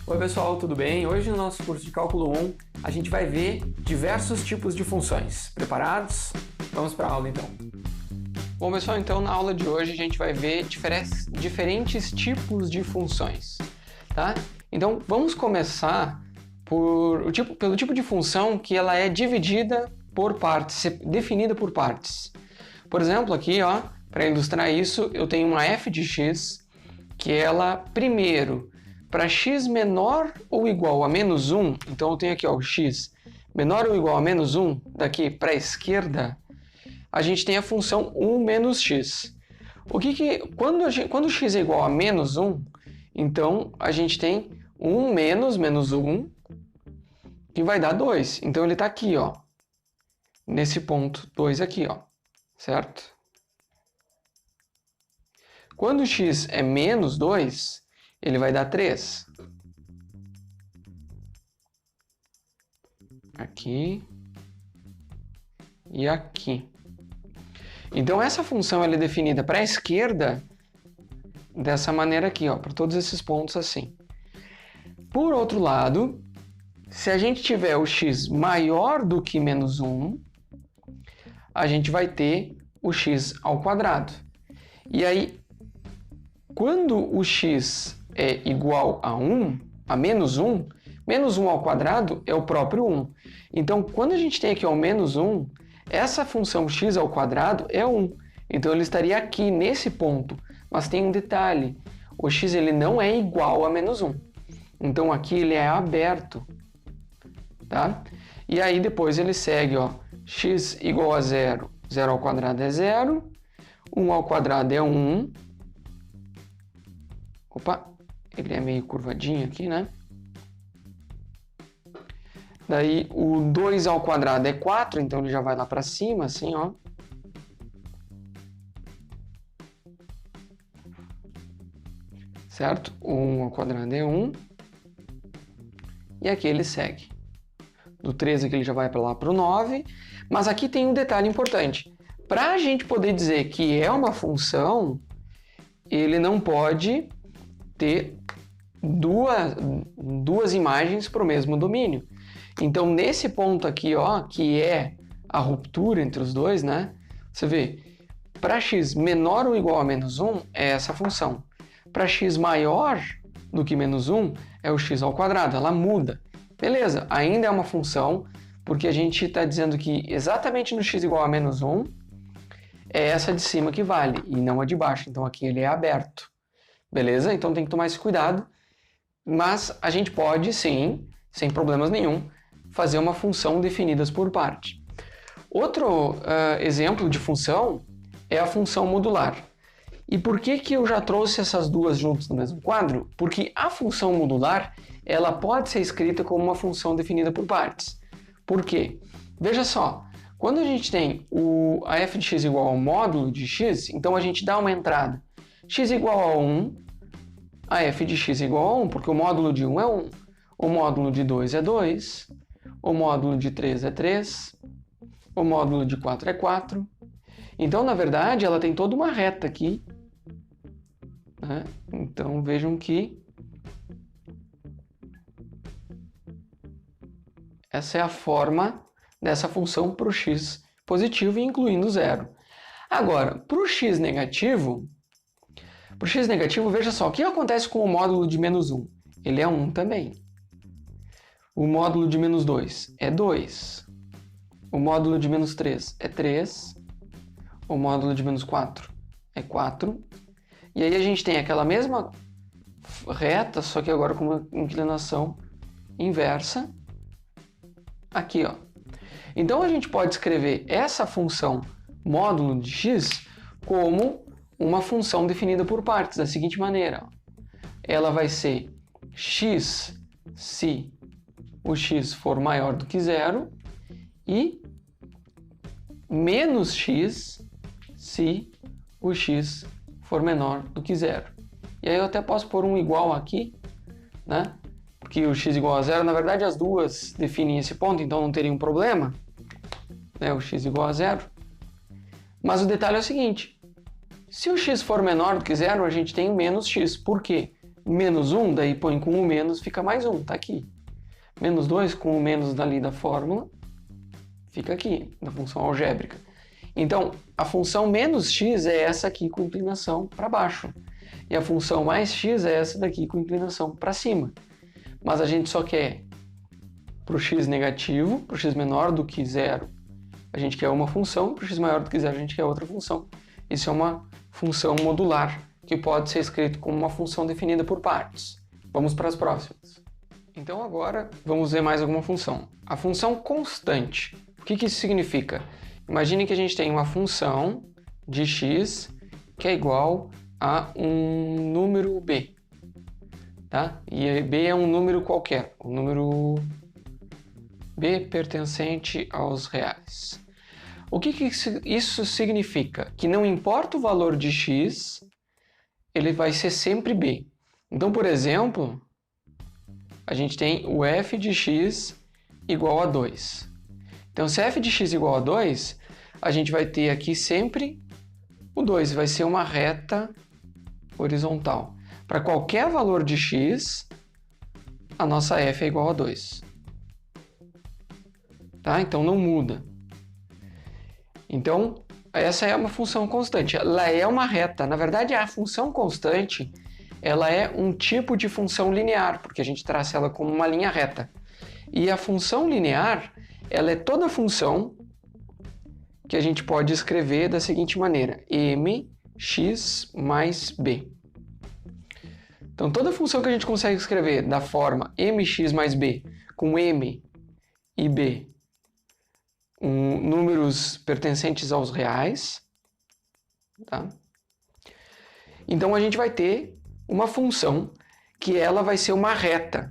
Oi pessoal, tudo bem? Hoje no nosso curso de Cálculo 1 a gente vai ver diversos tipos de funções. Preparados? Vamos para a aula então. Bom pessoal, então na aula de hoje a gente vai ver diferentes tipos de funções, tá? Então vamos começar pelo tipo de função que ela é dividida por partes, definida por partes. Por exemplo, aqui, ó, para ilustrar isso, eu tenho uma f de x que ela, primeiro, para x menor ou igual a menos 1, então eu tenho aqui ó, o x menor ou igual a menos 1, daqui para a esquerda, a gente tem a função 1 menos x. Quando x é igual a menos 1, então a gente tem 1 menos 1, que vai dar 2. Então ele está aqui, ó, nesse ponto 2 aqui, ó, certo? Quando x é menos 2, ele vai dar 3. Aqui e aqui. Então essa função ela é definida para a esquerda dessa maneira aqui, ó, para todos esses pontos assim. Por outro lado, se a gente tiver o x maior do que menos 1, a gente vai ter o x ao quadrado. E aí, quando o x é igual a 1, a menos 1 ao quadrado é o próprio 1. Então, quando a gente tem aqui o menos 1, essa função x ao quadrado é 1. Então, ele estaria aqui nesse ponto. Mas tem um detalhe, o x ele não é igual a menos 1. Então, aqui ele é aberto. Tá? E aí, depois ele segue, ó, x igual a 0, 0 ao quadrado é 0, 1 ao quadrado é 1. Opa, ele é meio curvadinho aqui, né? Daí o 2 ao quadrado é 4, então ele já vai lá para cima, assim, ó. Certo? O 1 ao quadrado é 1. E aqui ele segue. Do 13 aqui ele já vai para lá para o 9. Mas aqui tem um detalhe importante. Para a gente poder dizer que é uma função, ele não pode ter duas imagens para o mesmo domínio. Então, nesse ponto aqui, ó, que é a ruptura entre os dois, né? Você vê, para x menor ou igual a menos 1 é essa função. Para x maior do que menos 1 é o x ao quadrado, ela muda. Beleza, ainda é uma função, porque a gente está dizendo que exatamente no x igual a menos 1 é essa de cima que vale, e não a de baixo. Então, aqui ele é aberto. Beleza? Então tem que tomar esse cuidado, mas a gente pode sim, sem problemas nenhum, fazer uma função definidas por parte. Outro exemplo de função é a função modular. E por que eu já trouxe essas duas juntas no mesmo quadro? Porque a função modular ela pode ser escrita como uma função definida por partes. Por quê? Veja só, quando a gente tem a f de x igual ao módulo de x, então a gente dá uma entrada x igual a 1, a f de x igual a 1, porque o módulo de 1 é 1, o módulo de 2 é 2, o módulo de 3 é 3, o módulo de 4 é 4. Então, na verdade, ela tem toda uma reta aqui, né? Então, vejam que essa é a forma dessa função para o x positivo, incluindo 0. Agora, para o x negativo, veja só, o que acontece com o módulo de menos 1? Ele é 1 também. O módulo de menos 2 é 2. O módulo de menos 3 é 3. O módulo de menos 4 é 4. E aí a gente tem aquela mesma reta, só que agora com uma inclinação inversa. Aqui, ó. Então a gente pode escrever essa função módulo de x como uma função definida por partes, da seguinte maneira. Ela vai ser x se o x for maior do que 0 e menos x se o x for menor do que 0. E aí eu até posso pôr um igual aqui, né? Porque o x igual a 0, na verdade as duas definem esse ponto, então não teria um problema, né? O x igual a 0. Mas o detalhe é o seguinte, se o x for menor do que 0, a gente tem menos x. Por quê? menos 1, daí põe com o menos, fica mais 1, tá aqui. Menos 2 com o menos dali da fórmula, fica aqui, na função algébrica. Então, a função menos x é essa aqui com inclinação para baixo. E a função mais x é essa daqui com inclinação para cima. Mas a gente só quer para o x negativo, para o x menor do que zero, a gente quer uma função, para o x maior do que zero, a gente quer outra função. Isso é uma função modular, que pode ser escrito como uma função definida por partes. Vamos para as próximas. Então agora vamos ver mais alguma função. A função constante. O que isso significa? Imagine que a gente tem uma função de x que é igual a um número b. Tá? E b é um número qualquer. O número b pertencente aos reais. O que isso significa? Que não importa o valor de x, ele vai ser sempre b. Então, por exemplo, a gente tem o f de x igual a 2. Então, se f de x igual a 2, a gente vai ter aqui sempre o 2. Vai ser uma reta horizontal. Para qualquer valor de x, a nossa f é igual a 2. Tá? Então, não muda. Então, essa é uma função constante. Ela é uma reta. Na verdade, a função constante, ela é um tipo de função linear, porque a gente traça ela como uma linha reta. E a função linear, ela é toda função que a gente pode escrever da seguinte maneira: mx mais b. Então, toda função que a gente consegue escrever da forma mx mais b, com m e b, números pertencentes aos reais, tá? Então a gente vai ter uma função que ela vai ser uma reta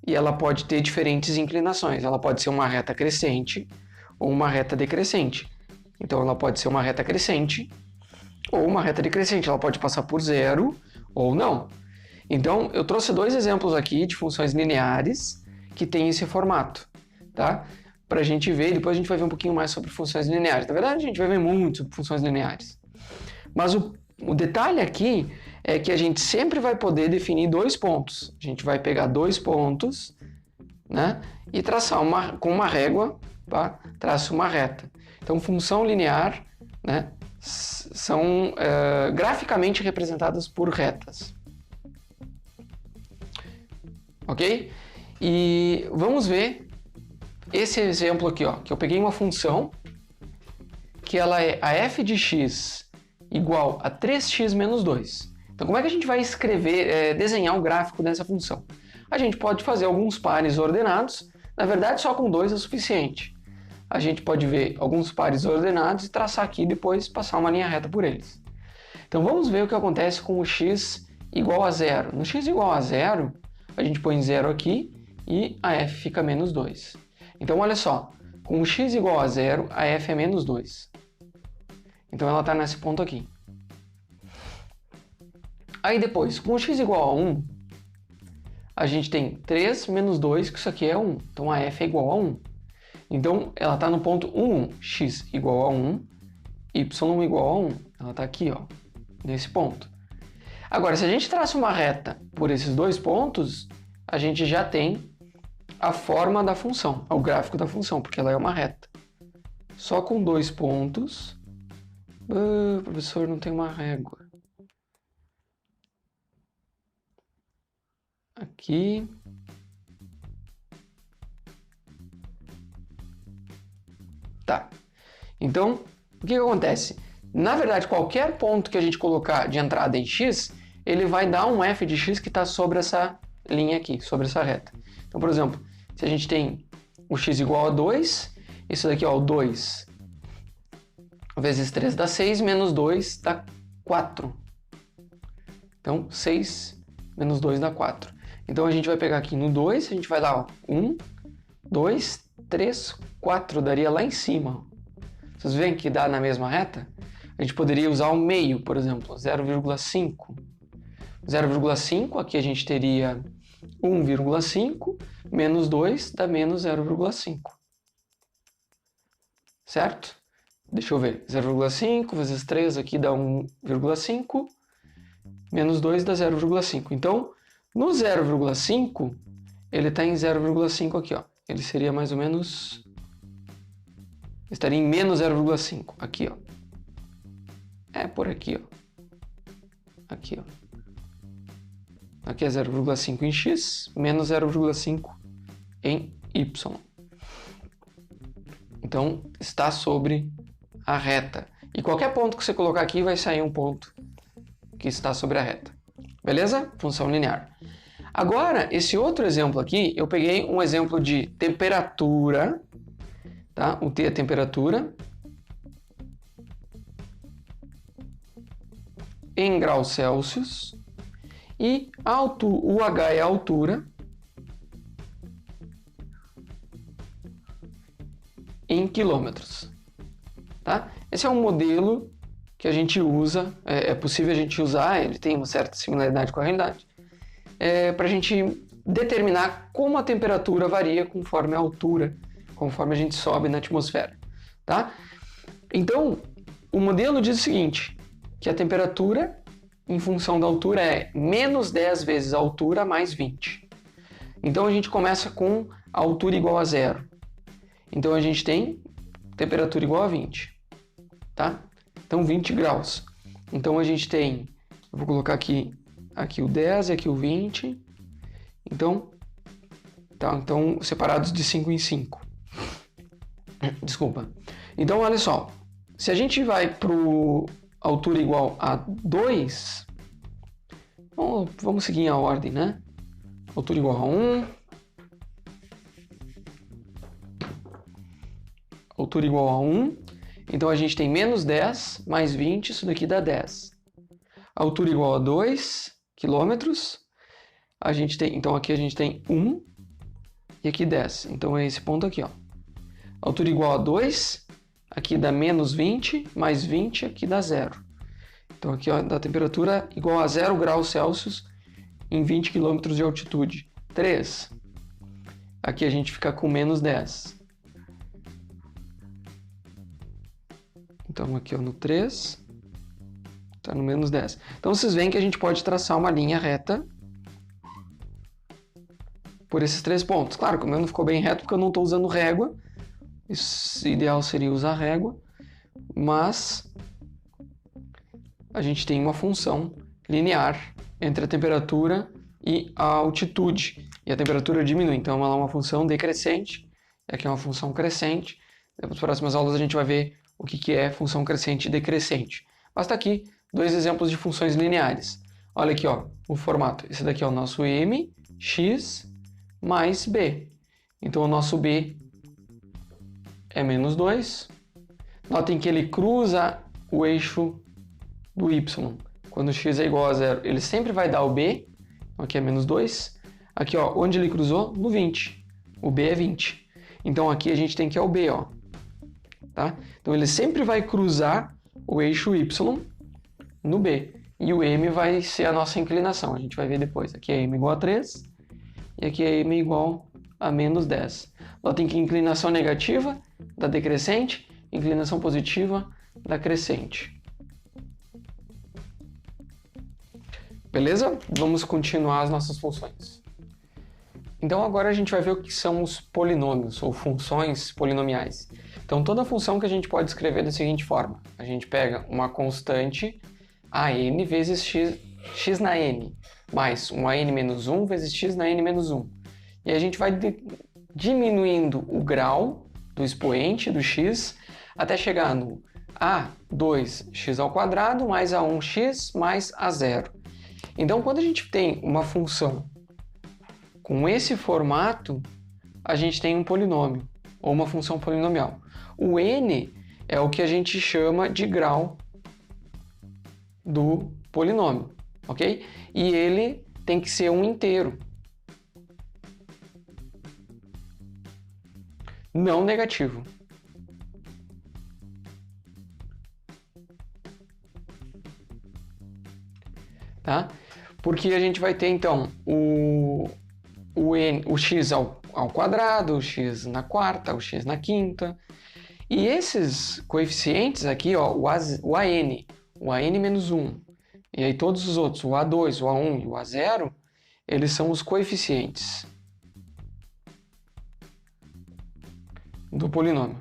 e ela pode ter diferentes inclinações. Ela pode ser uma reta crescente ou uma reta decrescente. Então ela pode ser uma reta crescente ou uma reta decrescente. Ela pode passar por zero ou não. Então eu trouxe dois exemplos aqui de funções lineares que têm esse formato, tá? Para a gente ver, depois a gente vai ver um pouquinho mais sobre funções lineares. Na verdade, a gente vai ver muito sobre funções lineares. Mas o detalhe aqui é que a gente sempre vai poder definir dois pontos. A gente vai pegar dois pontos, né, e traçar com uma régua, tá? Traça uma reta. Então, função linear, né, são graficamente representadas por retas. Ok? E vamos ver esse exemplo aqui, ó, que eu peguei uma função que ela é a f de x igual a 3x menos 2. Então, como é que a gente vai escrever, desenhar o gráfico dessa função? A gente pode fazer alguns pares ordenados, na verdade só com 2 é suficiente. A gente pode ver alguns pares ordenados e traçar aqui e depois passar uma linha reta por eles. Então, vamos ver o que acontece com o x igual a 0. No x igual a 0, a gente põe 0 aqui e a f fica menos 2. Então, olha só, com o x igual a 0, a f é menos 2. Então, ela está nesse ponto aqui. Aí depois, com o x igual a 1, a gente tem 3 menos 2, que isso aqui é 1. Então, a f é igual a 1. Então, ela está no ponto 1, x igual a 1, y igual a 1. Ela está aqui, ó, nesse ponto. Agora, se a gente traça uma reta por esses dois pontos, a gente já tem a forma da função, o gráfico da função, porque ela é uma reta. Só com dois pontos. Professor, não tem uma régua. Aqui. Tá. Então, o que acontece? Na verdade, qualquer ponto que a gente colocar de entrada em x, ele vai dar um f de x que está sobre essa linha aqui, sobre essa reta. Então, por exemplo, se a gente tem o x igual a 2, isso daqui, ó, o 2 vezes 3 dá 6, menos 2 dá 4. Então, 6 menos 2 dá 4. Então, a gente vai pegar aqui no 2, a gente vai dar, ó, 1, 2, 3, 4, daria lá em cima. Vocês veem que dá na mesma reta? A gente poderia usar o meio, por exemplo, 0,5. 0,5, aqui a gente teria 1,5 menos 2 dá menos 0,5. Certo? Deixa eu ver. 0,5 vezes 3 aqui dá 1,5. Menos 2 dá 0,5. Então, No 0,5, ele está em 0,5 aqui, ó. Ele seria mais ou menos... estaria em menos 0,5, aqui, ó. É por aqui, ó. Aqui, ó. Aqui é 0,5 em x, menos 0,5 em y. Então, está sobre a reta. E qualquer ponto que você colocar aqui vai sair um ponto que está sobre a reta. Beleza? Função linear. Agora, esse outro exemplo aqui, eu peguei um exemplo de temperatura, tá? O T é temperatura, em graus Celsius, e o H é a altura, em quilômetros. Tá? Esse é um modelo que a gente usa, é possível a gente usar, ele tem uma certa similaridade com a realidade, para a gente determinar como a temperatura varia conforme a altura, conforme a gente sobe na atmosfera. Tá? Então, o modelo diz o seguinte, que a temperatura em função da altura é menos 10 vezes a altura mais 20. Então, a gente começa com a altura igual a zero. Então, a gente tem temperatura igual a 20. Tá? Então, 20 graus. Então, a gente tem... eu vou colocar aqui o 10 e aqui o 20. Então, tá, então separados de 5 em 5. Desculpa. Então, olha só. Se a gente vai para altura igual a 2... vamos seguir a ordem, né? Altura igual a 1... altura igual a 1, então a gente tem menos 10 mais 20, isso daqui dá 10. Altura igual a 2 quilômetros, a gente tem, então aqui a gente tem 1 e aqui 10, então é esse ponto aqui, ó. Altura igual a 2, aqui dá menos 20, mais 20, aqui dá 0. Então aqui ó, dá temperatura igual a 0 graus Celsius em 20 quilômetros de altitude. 3. Aqui a gente fica com menos 10. Então, aqui ó, no 3, está no menos 10. Então, vocês veem que a gente pode traçar uma linha reta por esses 3 pontos. Claro que o meu não ficou bem reto porque eu não estou usando régua. O ideal seria usar régua. Mas a gente tem uma função linear entre a temperatura e a altitude. E a temperatura diminui. Então, ela é uma função decrescente. E aqui é uma função crescente. Nas próximas aulas a gente vai ver o que é função crescente e decrescente. Basta aqui 2 exemplos de funções lineares. Olha aqui, ó, o formato. Esse daqui é o nosso m, x, mais b. Então, o nosso b é menos 2. Notem que ele cruza o eixo do y. Quando x é igual a 0, ele sempre vai dar o b. Aqui é menos 2. Aqui, ó, onde ele cruzou? No 20. O b é 20. Então, aqui a gente tem que é o b, ó. Tá? Então, ele sempre vai cruzar o eixo y no B. E o m vai ser a nossa inclinação. A gente vai ver depois. Aqui é m igual a 3 e aqui é m igual a menos 10. Notem que inclinação negativa da decrescente, inclinação positiva da crescente. Beleza? Vamos continuar as nossas funções. Então, agora a gente vai ver o que são os polinômios, ou funções polinomiais. Então, toda função que a gente pode escrever da seguinte forma. A gente pega uma constante an vezes x na n, mais um an menos 1 vezes x na n menos 1. E a gente vai diminuindo o grau do expoente do x até chegar no a2x² mais a1x mais a0. Então, quando a gente tem uma função com esse formato, a gente tem um polinômio, ou uma função polinomial. O n é o que a gente chama de grau do polinômio, ok? E ele tem que ser um inteiro, não negativo. Tá? Porque a gente vai ter, então, o x ao quadrado, o x na quarta, o x na quinta. E esses coeficientes aqui, ó, o an menos 1, e aí todos os outros, o a2, o a1 e o a0, eles são os coeficientes do polinômio.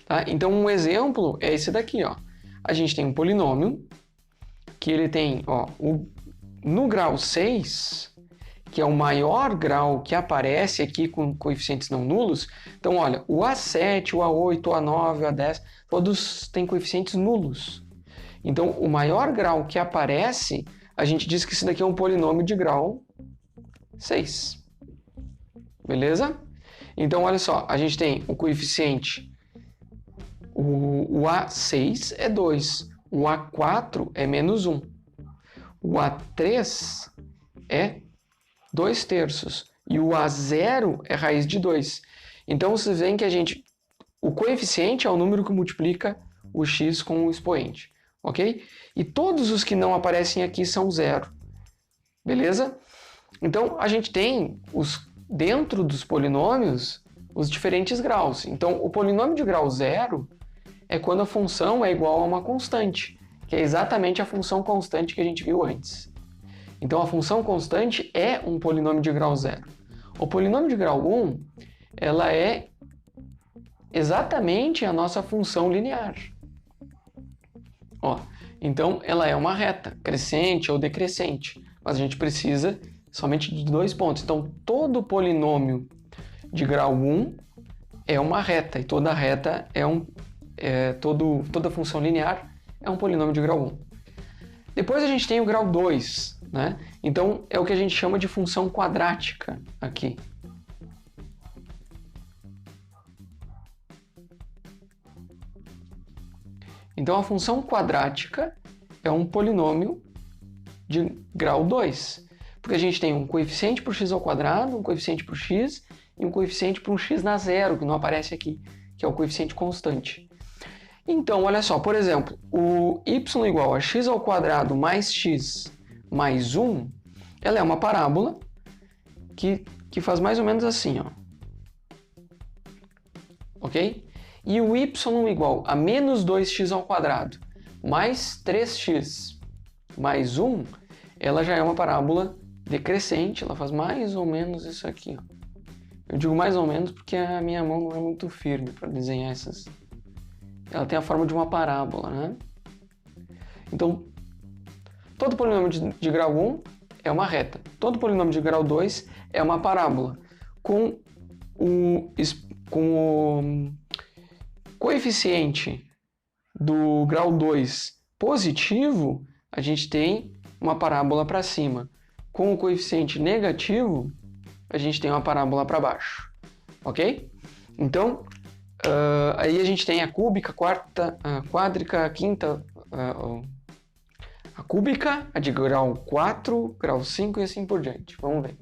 Tá? Então, um exemplo é esse daqui, ó. A gente tem um polinômio que ele tem, ó, no grau 6, que é o maior grau que aparece aqui com coeficientes não nulos. Então, olha, o A7, o A8, o A9, o A10, todos têm coeficientes nulos. Então, o maior grau que aparece, a gente diz que esse daqui é um polinômio de grau 6. Beleza? Então, olha só, a gente tem o coeficiente, o A6 é 2, o A4 é menos 1, o A3 é 2/3 e o A0 é raiz de 2. Então, vocês veem que o coeficiente é o número que multiplica o x com o expoente, ok? E todos os que não aparecem aqui são 0, beleza? Então, a gente tem, dentro dos polinômios, os diferentes graus. Então, o polinômio de grau 0 é quando a função é igual a uma constante, que é exatamente a função constante que a gente viu antes. Então, a função constante é um polinômio de grau 0. O polinômio de grau 1, ela é exatamente a nossa função linear. Ó, então, ela é uma reta, crescente ou decrescente, mas a gente precisa somente de 2 pontos. Então, todo polinômio de grau 1 é uma reta, e toda reta toda função linear é um polinômio de grau 1. Depois a gente tem o grau 2, né? Então, é o que a gente chama de função quadrática aqui. Então, a função quadrática é um polinômio de grau 2, porque a gente tem um coeficiente para o x ao quadrado, um coeficiente para o x e um coeficiente para um x na zero, que não aparece aqui, que é o coeficiente constante. Então, olha só, por exemplo, o y igual a x ao quadrado mais x mais 1, ela é uma parábola que faz mais ou menos assim, ó. Ok? E o y igual a menos 2x ao quadrado mais 3x mais 1, ela já é uma parábola decrescente, ela faz mais ou menos isso aqui, ó. Eu digo mais ou menos porque a minha mão não é muito firme para desenhar essas. Ela tem a forma de uma parábola, né? Então, todo polinômio de grau 1 é uma reta. Todo polinômio de grau 2 é uma parábola. Com o coeficiente do grau 2 positivo, a gente tem uma parábola para cima. Com o coeficiente negativo, a gente tem uma parábola para baixo. Ok? Então, aí a gente tem a cúbica, a quádrica, a quinta, a cúbica, a de grau 4, grau 5 e assim por diante. Vamos ver.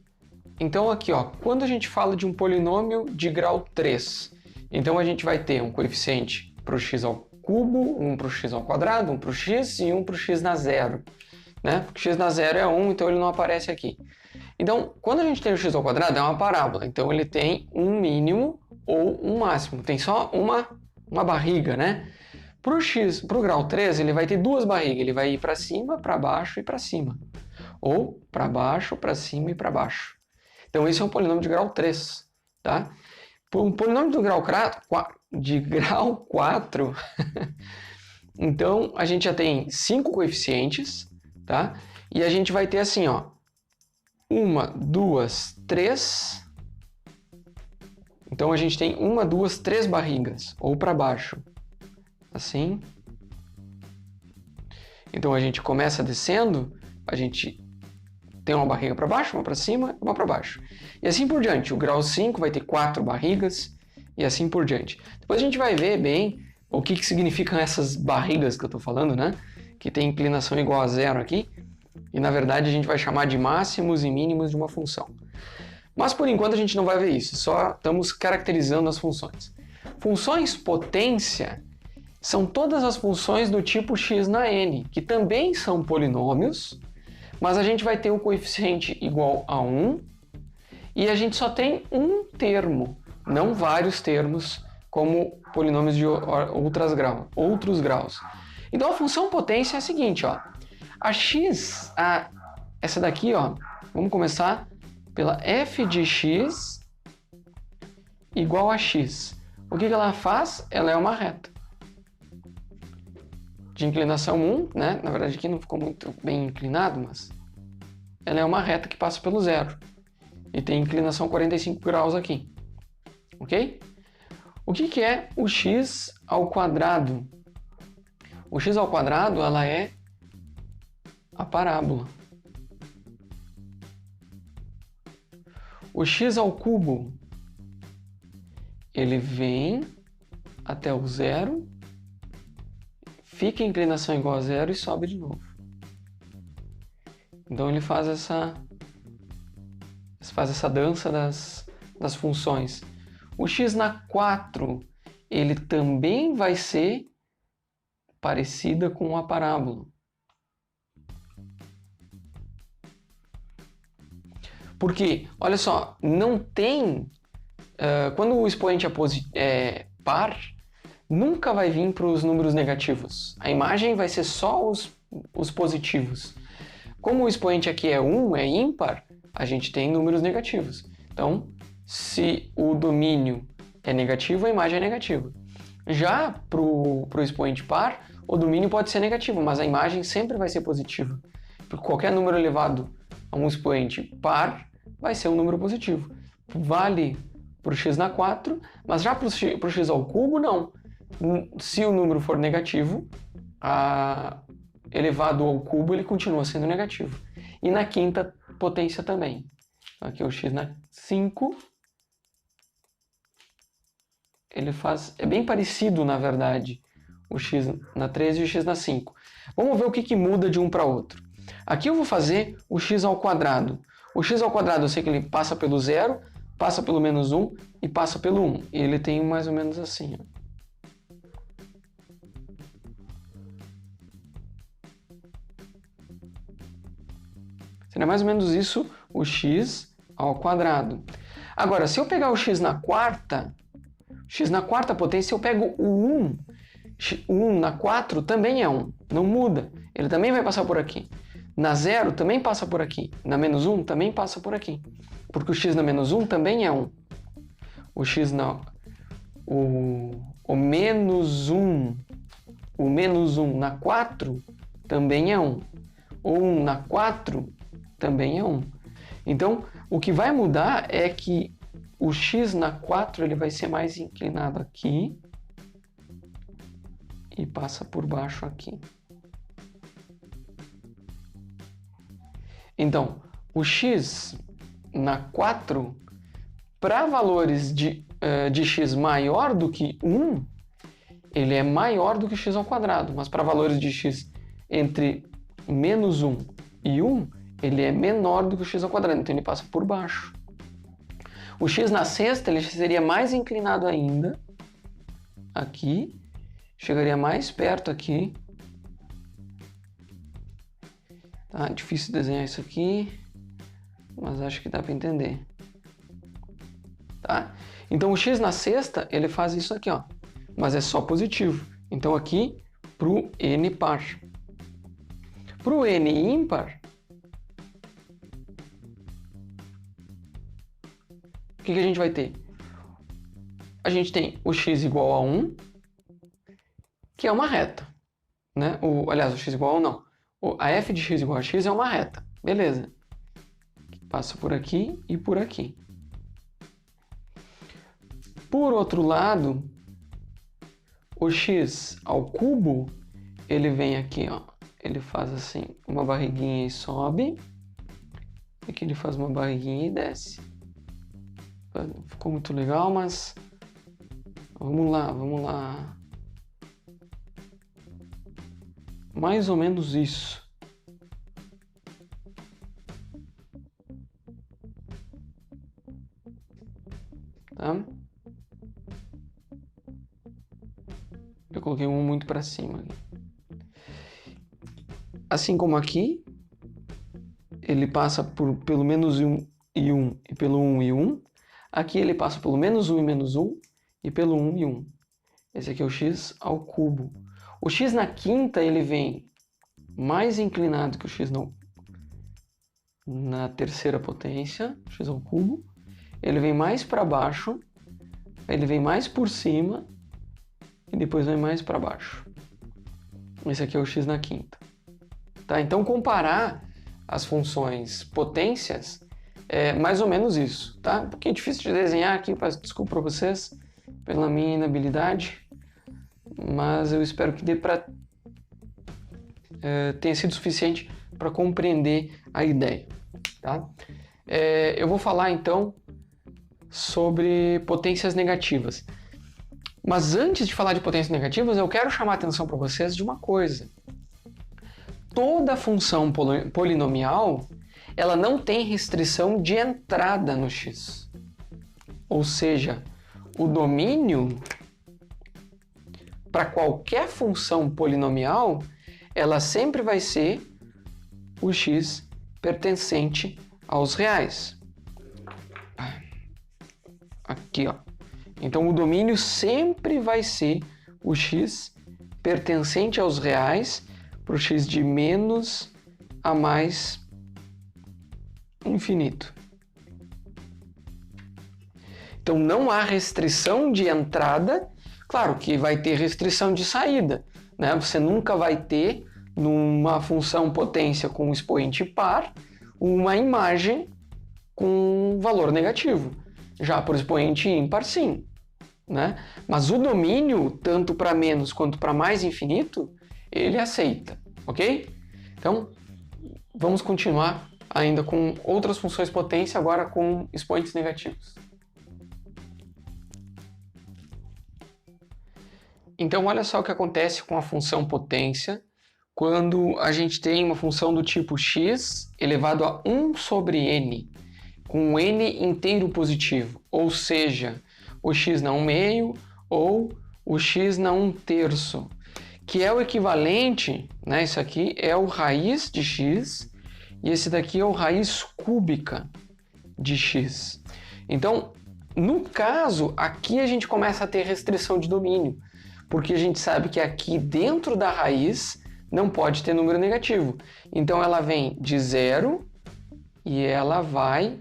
Então aqui, ó, quando a gente fala de um polinômio de grau 3, então a gente vai ter um coeficiente para o x ao cubo, um para o x ao quadrado, um para o x e um para o x na zero, né? Porque x na zero é 1, então ele não aparece aqui. Então, quando a gente tem o x ao quadrado, é uma parábola, então ele tem um mínimo ou um máximo, tem só uma barriga, né? Para o grau 3, ele vai ter duas barrigas, ele vai ir para cima, para baixo e para cima. Ou para baixo, para cima e para baixo. Então, esse é um polinômio de grau 3, tá? Um polinômio de grau 4, então, a gente já tem 5 coeficientes, tá? E a gente vai ter assim, ó, 1, 2, 3. Então, a gente tem 1, 2, 3 barrigas, ou para baixo. Assim. Então, a gente começa descendo, a gente tem uma barriga para baixo, uma para cima e uma para baixo. E assim por diante. O grau 5 vai ter 4 barrigas e assim por diante. Depois a gente vai ver bem o que significam essas barrigas que eu estou falando, né? Que tem inclinação igual a zero aqui. E, na verdade, a gente vai chamar de máximos e mínimos de uma função. Mas, por enquanto, a gente não vai ver isso. Só estamos caracterizando as funções. Funções potência são todas as funções do tipo x na n, que também são polinômios, mas a gente vai ter o coeficiente igual a 1 e a gente só tem um termo, não vários termos, como polinômios de outros graus. Então a função potência é a seguinte, ó. Essa daqui, ó, vamos começar pela f de x igual a x. O que ela faz? Ela é uma reta de inclinação 1, né? Na verdade aqui não ficou muito bem inclinado, mas ela é uma reta que passa pelo zero e tem inclinação 45 graus aqui, ok? O que é o x ao quadrado? O x ao quadrado, ela é a parábola. O x ao cubo, ele vem até o zero, fica em inclinação igual a zero e sobe de novo. Então ele faz essa dança das funções. O x na 4, ele também vai ser parecida com a parábola. Porque, olha só, não tem... quando o expoente é par, nunca vai vir para os números negativos. A imagem vai ser só os positivos. Como o expoente aqui é 1, é ímpar, a gente tem números negativos. Então, se o domínio é negativo, a imagem é negativa. Já para o expoente par, o domínio pode ser negativo, mas a imagem sempre vai ser positiva. Porque qualquer número elevado a um expoente par vai ser um número positivo. Vale para o x na 4, mas já para o x ao cubo, não. Se o número for negativo, elevado ao cubo, ele continua sendo negativo. E na quinta potência também. Então, aqui é o x na 5. Ele faz... É bem parecido, na verdade, o x na 3 e o x na 5. Vamos ver o que muda de um para outro. Aqui eu vou fazer o x ao quadrado. O x ao quadrado eu sei que ele passa pelo zero, passa pelo menos 1 e passa pelo 1. E ele tem mais ou menos assim, ó. Seria mais ou menos isso o x ao quadrado. Agora, se eu pegar o x na quarta potência, eu pego o 1. O 1 na 4 também é 1, não muda. Ele também vai passar por aqui. Na 0 também passa por aqui. Na menos 1 também passa por aqui. Porque o x na menos 1 também é 1. O x na... O menos 1... O menos 1 na 4 também é 1. O 1 na 4 também é 1. Então, o que vai mudar é que o x na 4 ele vai ser mais inclinado aqui e passa por baixo aqui. Então, o x na 4, para valores de x maior do que 1, ele é maior do que o x ao quadrado. Mas para valores de x entre menos 1 e 1, ele é menor do que o x ao quadrado. Então, ele passa por baixo. O x na sexta ele seria mais inclinado ainda, aqui, chegaria mais perto aqui. Tá difícil desenhar isso aqui, mas acho que dá para entender. Tá? Então o x na sexta ele faz isso aqui, ó, mas é só positivo. Então aqui pro n par. Pro n ímpar, o que a gente vai ter? A gente tem o x igual a 1, que é uma reta, né? Aliás, o x igual a 1 não. A f de x igual a x é uma reta, beleza. Passa por aqui e por aqui. Por outro lado, o x ao cubo, ele vem aqui, ó. Ele faz assim, uma barriguinha e sobe. Aqui ele faz uma barriguinha e desce. Ficou muito legal, mas vamos lá. Mais ou menos isso. Tá? Eu coloquei um muito para cima. Assim como aqui, ele passa pelo menos 1 e 1 e pelo 1 e 1. Aqui ele passa pelo menos 1 e menos 1 e pelo 1 e 1. Esse aqui é o x ao cubo. O x na quinta, ele vem mais inclinado que o x na terceira potência, x ao cubo. Ele vem mais para baixo, ele vem mais por cima e depois vem mais para baixo. Esse aqui é o x na quinta. Tá? Então, comparar as funções potências é mais ou menos isso. Tá? Um pouquinho difícil de desenhar aqui, peço desculpa para vocês pela minha inabilidade, mas eu espero que dê para tenha sido suficiente para compreender a ideia. Tá? Eu vou falar então sobre potências negativas. Mas antes de falar de potências negativas, eu quero chamar a atenção para vocês de uma coisa. Toda função polinomial, ela não tem restrição de entrada no x. Ou seja, o domínio para qualquer função polinomial, ela sempre vai ser o x pertencente aos reais. Aqui, ó. Então, o domínio sempre vai ser o x pertencente aos reais para o x de menos a mais infinito. Então, não há restrição de entrada. Claro que vai ter restrição de saída, né? Você nunca vai ter, numa função potência com expoente par, uma imagem com valor negativo. Já por expoente ímpar, sim. Né? Mas o domínio, tanto para menos quanto para mais infinito, ele aceita, ok? Então, vamos continuar ainda com outras funções potência, agora com expoentes negativos. Então, olha só o que acontece com a função potência quando a gente tem uma função do tipo x elevado a 1 sobre n, com n inteiro positivo, ou seja, o x na 1 meio ou o x na 1 terço, que é o equivalente, né? Isso aqui é o raiz de x e esse daqui é o raiz cúbica de x. Então, no caso, aqui a gente começa a ter restrição de domínio, porque a gente sabe que aqui dentro da raiz não pode ter número negativo. Então, ela vem de 0 e ela vai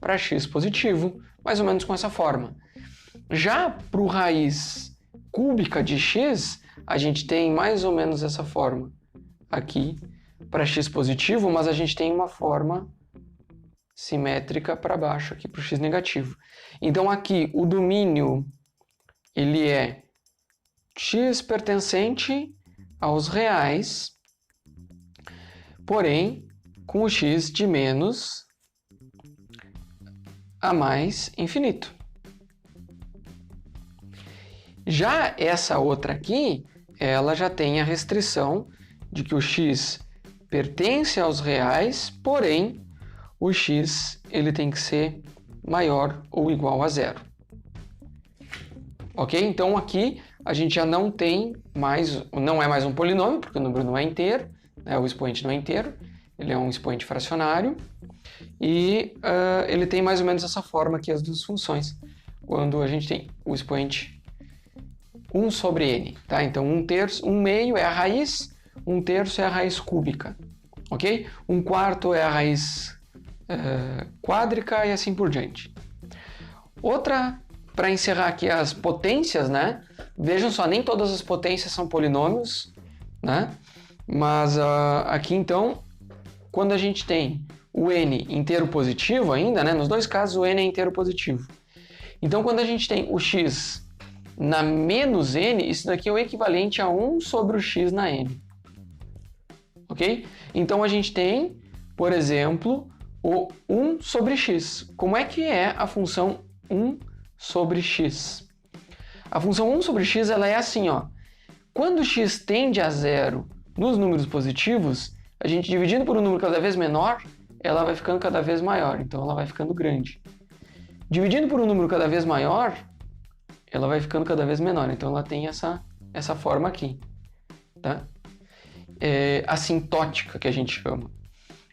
para x positivo, mais ou menos com essa forma. Já para o raiz cúbica de x, a gente tem mais ou menos essa forma aqui para x positivo, mas a gente tem uma forma simétrica para baixo aqui para o x negativo. Então aqui o domínio ele é x pertencente aos reais, porém com o x de menos a mais infinito. Já essa outra aqui, ela já tem a restrição de que o x pertence aos reais, porém o x ele tem que ser maior ou igual a zero. Ok? Então aqui a gente já não tem mais, não é mais um polinômio, porque o número não é inteiro, né? O expoente não é inteiro, ele é um expoente fracionário, e ele tem mais ou menos essa forma aqui, as duas funções, quando a gente tem o expoente 1 sobre n, tá? Então 1 meio é a raiz, 1 terço é a raiz cúbica, ok? 1 quarto é a raiz quádrica e assim por diante. Outra, para encerrar aqui as potências, né? Vejam só, nem todas as potências são polinômios, né? Mas aqui então, quando a gente tem o n inteiro positivo ainda, né? Nos dois casos o n é inteiro positivo. Então quando a gente tem o x na menos n, isso daqui é o equivalente a 1 sobre o x na n. Ok? Então a gente tem, por exemplo, o 1 sobre x. Como é que é a função 1 sobre x? A função 1 sobre x ela é assim, ó. Quando x tende a zero nos números positivos, a gente dividindo por um número cada vez menor, ela vai ficando cada vez maior, então ela vai ficando grande. Dividindo por um número cada vez maior, ela vai ficando cada vez menor, então ela tem essa forma aqui, tá? Assintótica, que a gente chama.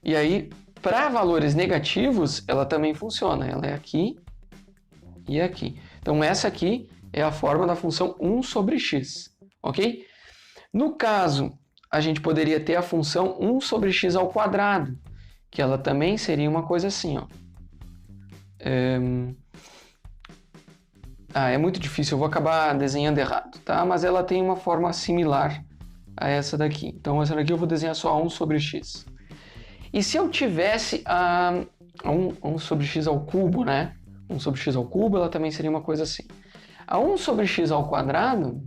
E aí, para valores negativos, ela também funciona, ela é aqui e aqui. Então essa aqui é a forma da função 1 sobre x, ok? No caso, a gente poderia ter a função 1 sobre x ao quadrado, que ela também seria uma coisa assim, ó. É muito difícil, eu vou acabar desenhando errado, tá? Mas ela tem uma forma similar a essa daqui. Então, essa daqui eu vou desenhar só 1 sobre x. E se eu tivesse a 1 sobre x ao cubo, né? 1 sobre x ao cubo, ela também seria uma coisa assim. A 1 sobre x ao quadrado,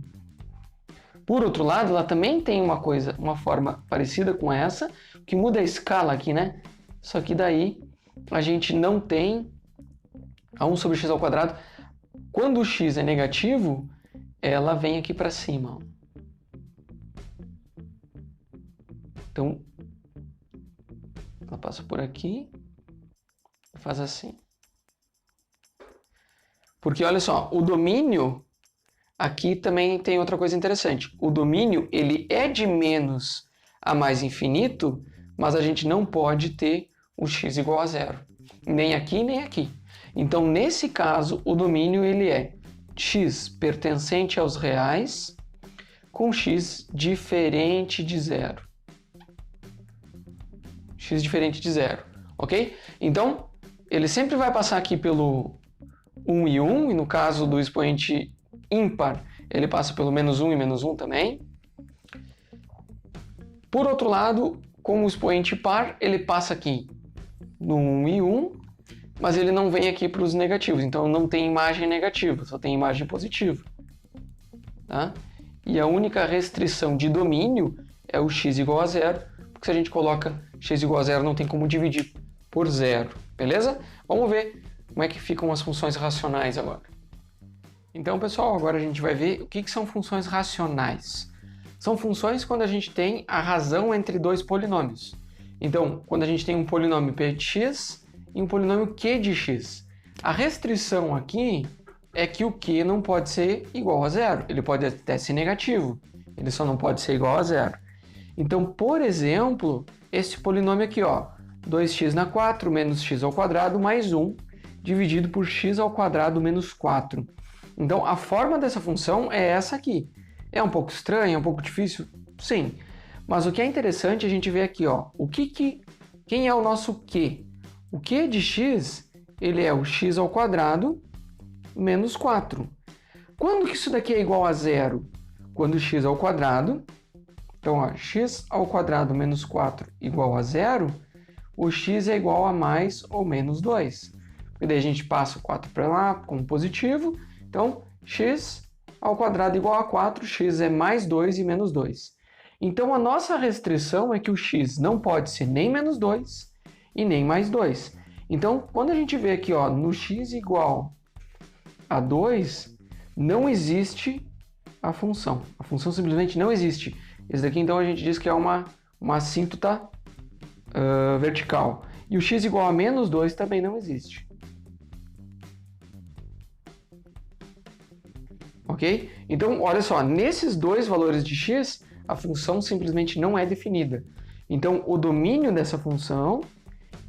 por outro lado, ela também tem uma forma parecida com essa, que muda a escala aqui, né? Só que daí a gente não tem a 1 sobre x ao quadrado. Quando o x é negativo, ela vem aqui para cima. Então, ela passa por aqui e faz assim. Porque, olha só, o domínio, aqui também tem outra coisa interessante. O domínio, ele é de menos a mais infinito, mas a gente não pode ter o x igual a zero. Nem aqui, nem aqui. Então, nesse caso, o domínio ele é x pertencente aos reais com x diferente de zero. X diferente de zero, ok? Então, ele sempre vai passar aqui pelo 1 e 1, e no caso do expoente ímpar, ele passa pelo menos 1 e menos 1 também. Por outro lado, com o expoente par, ele passa aqui no 1 e 1, mas ele não vem aqui para os negativos, então não tem imagem negativa, só tem imagem positiva. Tá? E a única restrição de domínio é o x igual a zero, porque se a gente coloca x igual a zero, não tem como dividir por zero, beleza? Vamos ver como é que ficam as funções racionais agora. Então, pessoal, agora a gente vai ver o que são funções racionais. São funções quando a gente tem a razão entre dois polinômios. Então, quando a gente tem um polinômio p de x e um polinômio q de x. A restrição aqui é que o q não pode ser igual a zero. Ele pode até ser negativo, ele só não pode ser igual a zero. Então, por exemplo, esse polinômio aqui, ó, 2x na 4 menos x ao quadrado mais 1 dividido por x ao quadrado menos 4. Então, a forma dessa função é essa aqui. É um pouco estranha, é um pouco difícil? Sim. Mas o que é interessante a gente ver aqui, ó, quem é o nosso q? O q de x, ele é o x ao quadrado menos 4. Quando que isso daqui é igual a zero? Quando x ao quadrado, então, ó, x ao quadrado menos 4 igual a zero, o x é igual a mais ou menos 2. E daí a gente passa o 4 para lá como positivo, então x ao quadrado igual a 4, x é mais 2 e menos 2. Então, a nossa restrição é que o x não pode ser nem menos 2 e nem mais 2. Então, quando a gente vê aqui, ó, no x igual a 2, não existe a função. A função simplesmente não existe. Esse daqui, então, a gente diz que é uma assíntota vertical. E o x igual a menos 2 também não existe. Ok? Então, olha só, nesses dois valores de x, a função simplesmente não é definida. Então, o domínio dessa função,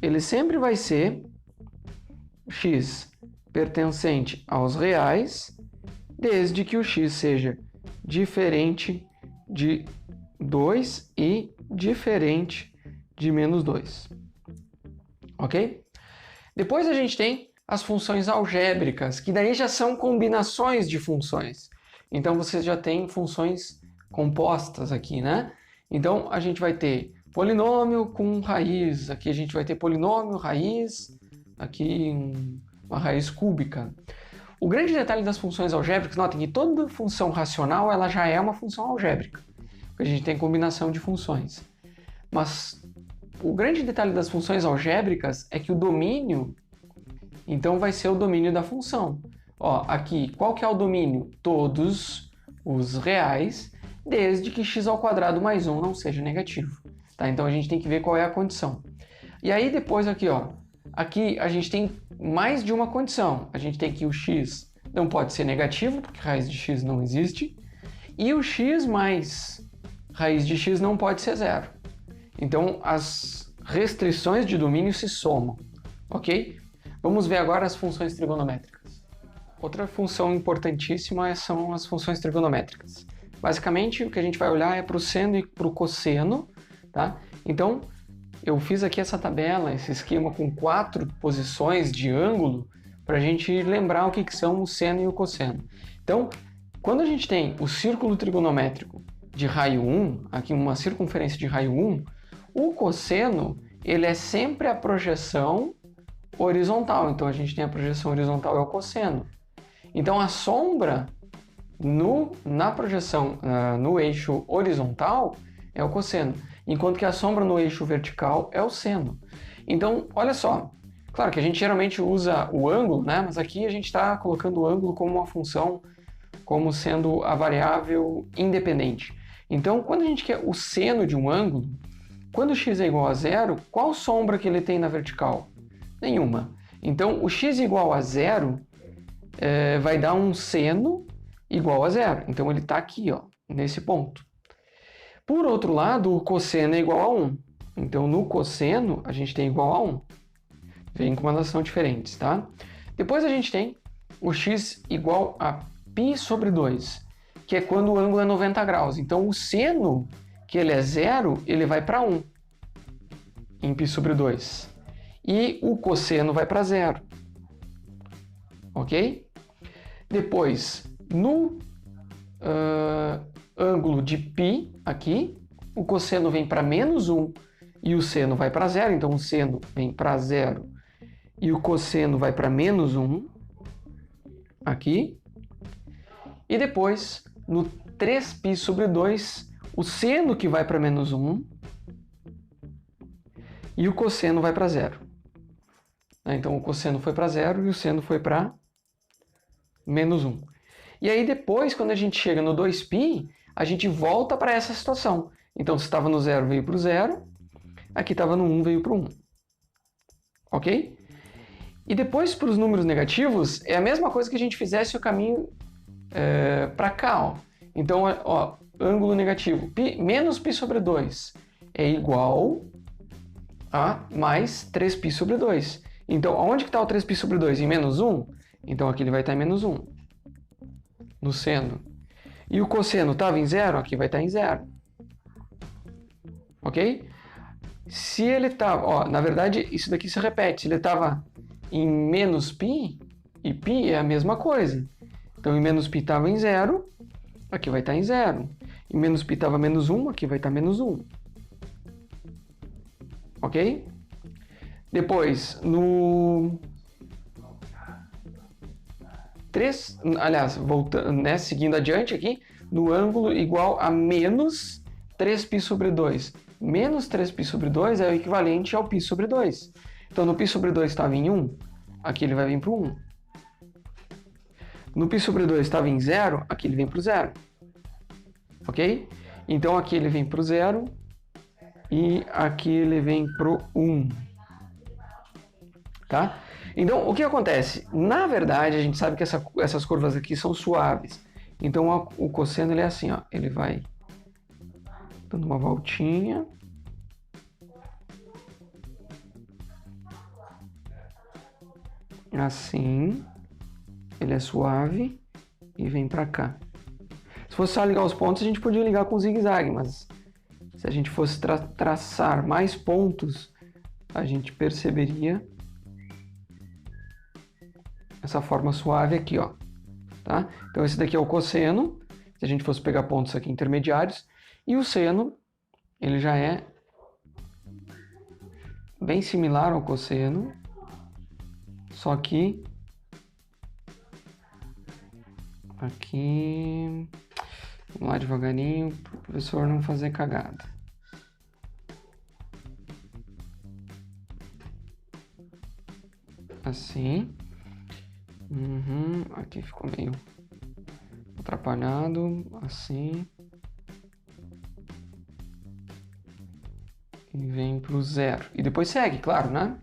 ele sempre vai ser x pertencente aos reais, desde que o x seja diferente de 2 e diferente de menos 2. Ok? Depois a gente tem as funções algébricas, que daí já são combinações de funções. Então, você já tem funções compostas aqui, né? Então, a gente vai ter polinômio com raiz. Aqui a gente vai ter polinômio, raiz. Aqui uma raiz cúbica. O grande detalhe das funções algébricas, notem que toda função racional ela já é uma função algébrica, porque a gente tem combinação de funções. Mas o grande detalhe das funções algébricas é que o domínio, então, vai ser o domínio da função. Ó, aqui, qual que é o domínio? Todos os reais, desde que x ao quadrado mais 1 não seja negativo. Tá? Então, a gente tem que ver qual é a condição. E aí, depois aqui, ó, aqui a gente tem mais de uma condição. A gente tem que o x não pode ser negativo, porque raiz de x não existe. E o x mais raiz de x não pode ser zero. Então, as restrições de domínio se somam, ok? Vamos ver agora as funções trigonométricas. Outra função importantíssima são as funções trigonométricas. Basicamente, o que a gente vai olhar é para o seno e para o cosseno, tá? Então, eu fiz aqui essa tabela, esse esquema com 4 posições de ângulo, para a gente lembrar o que são o seno e o cosseno. Então, quando a gente tem o círculo trigonométrico de raio 1, aqui uma circunferência de raio 1, o cosseno, ele é sempre a projeção horizontal. Então, a gente tem a projeção horizontal é o cosseno. Então, a sombra na projeção no eixo horizontal é o cosseno, enquanto que a sombra no eixo vertical é o seno. Então, olha só, claro que a gente geralmente usa o ângulo, né? Mas aqui a gente está colocando o ângulo como uma função, como sendo a variável independente. Então, quando a gente quer o seno de um ângulo, quando x é igual a zero, qual sombra que ele tem na vertical? Nenhuma. Então, o x igual a zero vai dar um seno igual a zero. Então, ele está aqui, ó, nesse ponto. Por outro lado, o cosseno é igual a 1. Então, no cosseno, a gente tem igual a 1. Vem com uma notação diferentes, tá? Depois a gente tem o x igual a π sobre 2, que é quando o ângulo é 90 graus. Então, o seno, que ele é zero, ele vai para 1 em π sobre 2. E o cosseno vai para zero. Ok? Depois, no ângulo de π aqui, o cosseno vem para menos 1 e o seno vai para zero. Então, o seno vem para zero e o cosseno vai para menos 1 aqui. E depois, no 3π sobre 2, o seno que vai para menos 1 e o cosseno vai para zero. Então, o cosseno foi para zero e o seno foi para menos 1. E aí, depois, quando a gente chega no 2π, a gente volta para essa situação. Então, se estava no 0, veio para o 0. Aqui estava no 1, veio para o 1. Ok? E depois, para os números negativos, é a mesma coisa que a gente fizesse o caminho para cá. Ó. Então, ó, ângulo negativo. Menos π sobre 2 é igual a mais 3π sobre 2. Então, onde que está o 3π sobre 2? Em menos 1? Então, aqui ele vai estar em menos 1. No seno. E o cosseno estava em 0? Aqui vai estar em 0. Ok? Se ele estava... Na verdade, isso daqui se repete. Se ele estava em menos π, e π é a mesma coisa. Então, em menos π estava em 0, aqui vai estar em 0. Em menos π estava menos 1, aqui vai estar menos 1. Ok? Depois, no 3, aliás, voltando, né, seguindo adiante aqui, no ângulo igual a menos 3π sobre 2. Menos 3π sobre 2 é o equivalente ao π sobre 2. Então, no π sobre 2 estava em 1, aqui ele vai vir para o 1. No π sobre 2 estava em 0, aqui ele vem para o 0. Ok? Então, aqui ele vem para o 0 e aqui ele vem para o 1. Tá? Então, o que acontece? Na verdade, a gente sabe que essas curvas aqui são suaves. Então, o cosseno ele é assim, ó, ele vai dando uma voltinha. Assim. Ele é suave e vem para cá. Se fosse só ligar os pontos, a gente podia ligar com zigue-zague, mas se a gente fosse traçar mais pontos, a gente perceberia essa forma suave aqui, ó, tá? Então, esse daqui é o cosseno, se a gente fosse pegar pontos aqui intermediários, e o seno, ele já é bem similar ao cosseno, só que aqui, vamos lá devagarinho, para o professor não fazer cagada. Assim. Aqui ficou meio atrapalhado, assim. E vem para o 0. E depois segue, claro, né?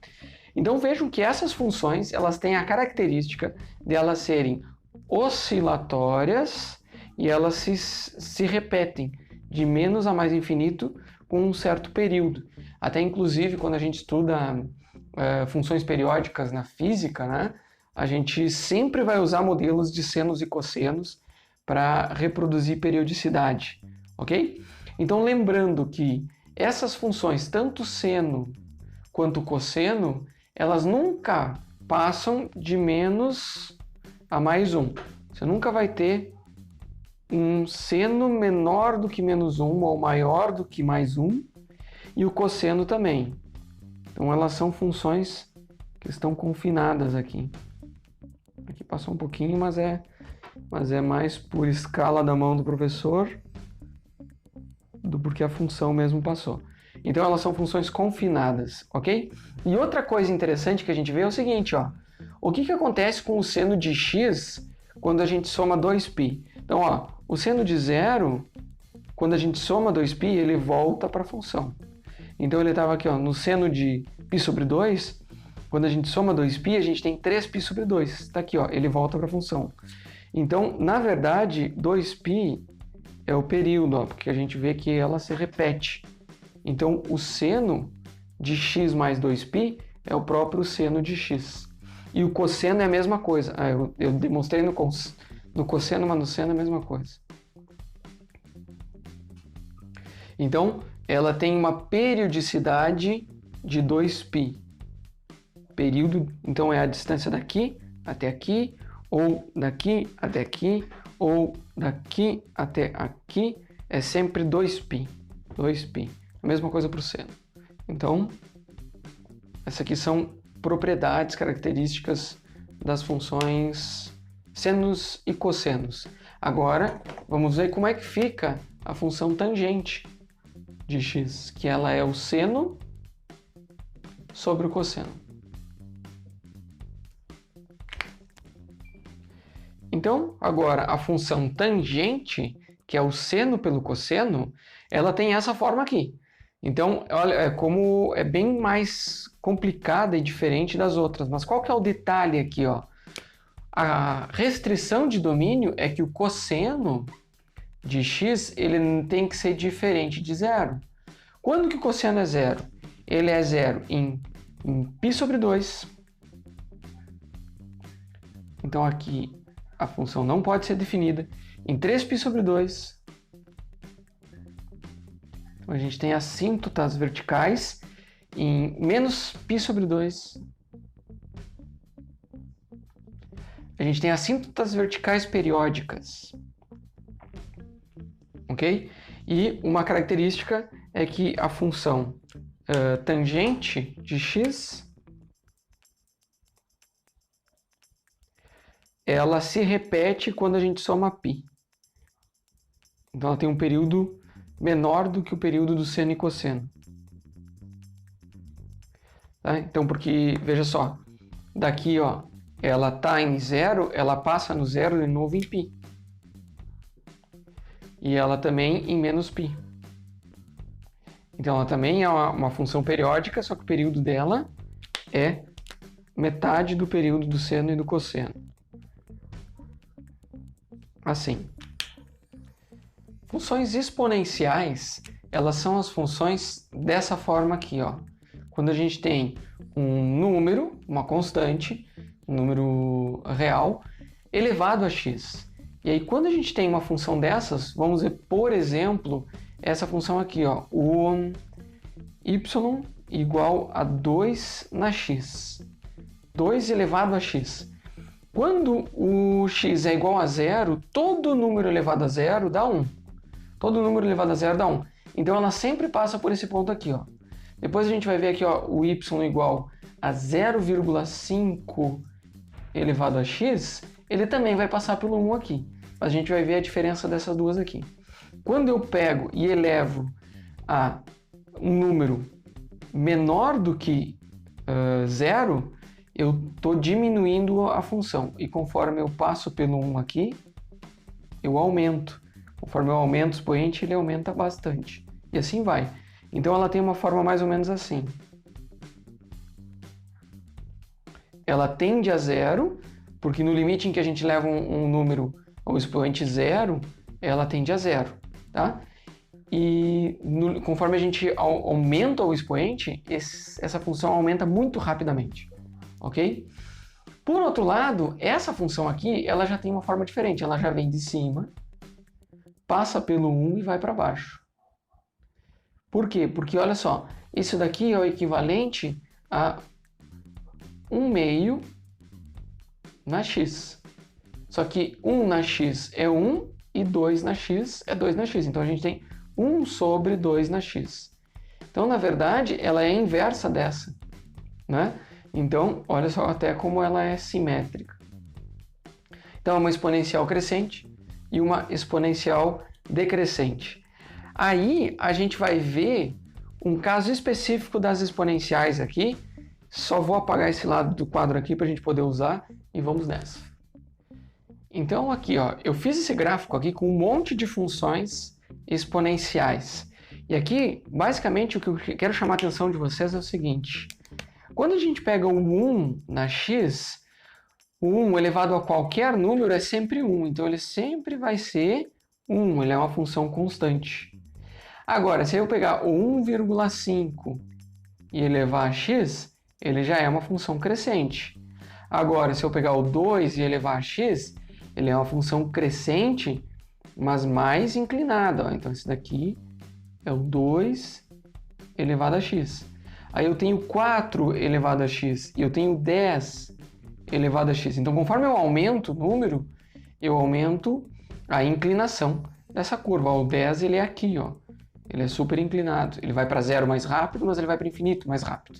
Então vejam que essas funções, elas têm a característica de elas serem oscilatórias e elas se repetem de menos a mais infinito com um certo período. Até inclusive quando a gente estuda funções periódicas na física, né? A gente sempre vai usar modelos de senos e cossenos para reproduzir periodicidade, ok? Então, lembrando que essas funções, tanto seno quanto cosseno, elas nunca passam de menos a mais 1. Você nunca vai ter um seno menor do que menos 1 ou maior do que mais 1, e o cosseno também. Então, elas são funções que estão confinadas aqui. Aqui passou um pouquinho, mas é mais por escala da mão do professor do porque a função mesmo passou. Então, elas são funções confinadas, ok? E outra coisa interessante que a gente vê é o seguinte, ó. O que acontece com o seno de x quando a gente soma 2π? Então, ó, o seno de zero, quando a gente soma 2π, ele volta para a função. Então, ele estava aqui, ó, no seno de π sobre 2, quando a gente soma 2π, a gente tem 3π sobre 2. Está aqui, ó, ele volta para a função. Então, na verdade, 2π é o período, ó, porque a gente vê que ela se repete. Então, o seno de x mais 2π é o próprio seno de x. E o cosseno é a mesma coisa. Eu demonstrei no cosseno, mas no seno é a mesma coisa. Então, ela tem uma periodicidade de 2π. Período, então, é a distância daqui até aqui, ou daqui até aqui, ou daqui até aqui, é sempre 2π. 2π. A mesma coisa para o seno. Então, essas aqui são propriedades, características das funções senos e cossenos. Agora, vamos ver como é que fica a função tangente de x, que ela é o seno sobre o cosseno. Então, agora, a função tangente, que é o seno pelo cosseno, ela tem essa forma aqui. Então, olha, como é bem mais complicada e diferente das outras. Mas qual que é o detalhe aqui, ó? A restrição de domínio é que o cosseno de x, ele tem que ser diferente de zero. Quando que o cosseno é zero? Ele é zero em π sobre 2. Então, aqui a função não pode ser definida em 3π sobre 2. Então, a gente tem assíntotas verticais em menos π sobre 2. A gente tem assíntotas verticais periódicas. Ok? E uma característica é que a função tangente de x, ela se repete quando a gente soma π. Então, ela tem um período menor do que o período do seno e cosseno. Tá? Então, porque, veja só, daqui, ó, ela está em zero, ela passa no zero de novo em π. E ela também em menos π. Então, ela também é uma função periódica, só que o período dela é metade do período do seno e do cosseno. Assim. Funções exponenciais, elas são as funções dessa forma aqui, ó. Quando a gente tem um número, uma constante, um número real, elevado a x. E aí, quando a gente tem uma função dessas, vamos ver, por exemplo, essa função aqui, ó, o y igual a 2 na x. 2 elevado a x. Quando o x é igual a zero, todo número elevado a zero dá 1. Todo número elevado a zero dá 1. Então, ela sempre passa por esse ponto aqui, ó. Depois a gente vai ver aqui, ó, o y igual a 0,5 elevado a x, ele também vai passar pelo 1 aqui. A gente vai ver a diferença dessas duas aqui. Quando eu pego e elevo a um número menor do que zero, eu estou diminuindo a função. E conforme eu passo pelo 1 aqui, eu aumento. Conforme eu aumento o expoente, ele aumenta bastante. E assim vai. Então, ela tem uma forma mais ou menos assim. Ela tende a zero, porque no limite em que a gente leva um número ao expoente zero, ela tende a zero, tá? E conforme a gente aumenta o expoente, essa função aumenta muito rapidamente, ok? Por outro lado, essa função aqui, ela já tem uma forma diferente. Ela já vem de cima passa pelo 1 e vai para baixo. Por quê? Porque, olha só, isso daqui é o equivalente a 1/2 na x. Só que 1 na x é 1 e 2 na x é 2 na x. Então, a gente tem 1 sobre 2 na x. Então, na verdade, ela é a inversa dessa, né? Então, olha só até como ela é simétrica. Então, é uma exponencial crescente e uma exponencial decrescente. Aí, a gente vai ver um caso específico das exponenciais aqui. Só vou apagar esse lado do quadro aqui para a gente poder usar e vamos nessa. Então, aqui, ó, eu fiz esse gráfico aqui com um monte de funções exponenciais. E aqui, basicamente, o que eu quero chamar a atenção de vocês é o seguinte. Quando a gente pega o 1 na x, o 1 elevado a qualquer número é sempre 1. Então, ele sempre vai ser 1. Ele é uma função constante. Agora, se eu pegar o 1,5 e elevar a x, ele já é uma função crescente. Agora, se eu pegar o 2 e elevar a x, ele é uma função crescente, mas mais inclinada. Ó. Então, esse daqui é o 2 elevado a x. Aí eu tenho 4 elevado a x e eu tenho 10 elevado a x. Então, conforme eu aumento o número, eu aumento a inclinação dessa curva. Ó, o 10 ele é aqui, ó. Ele é super inclinado. Ele vai para zero mais rápido, mas ele vai para infinito mais rápido.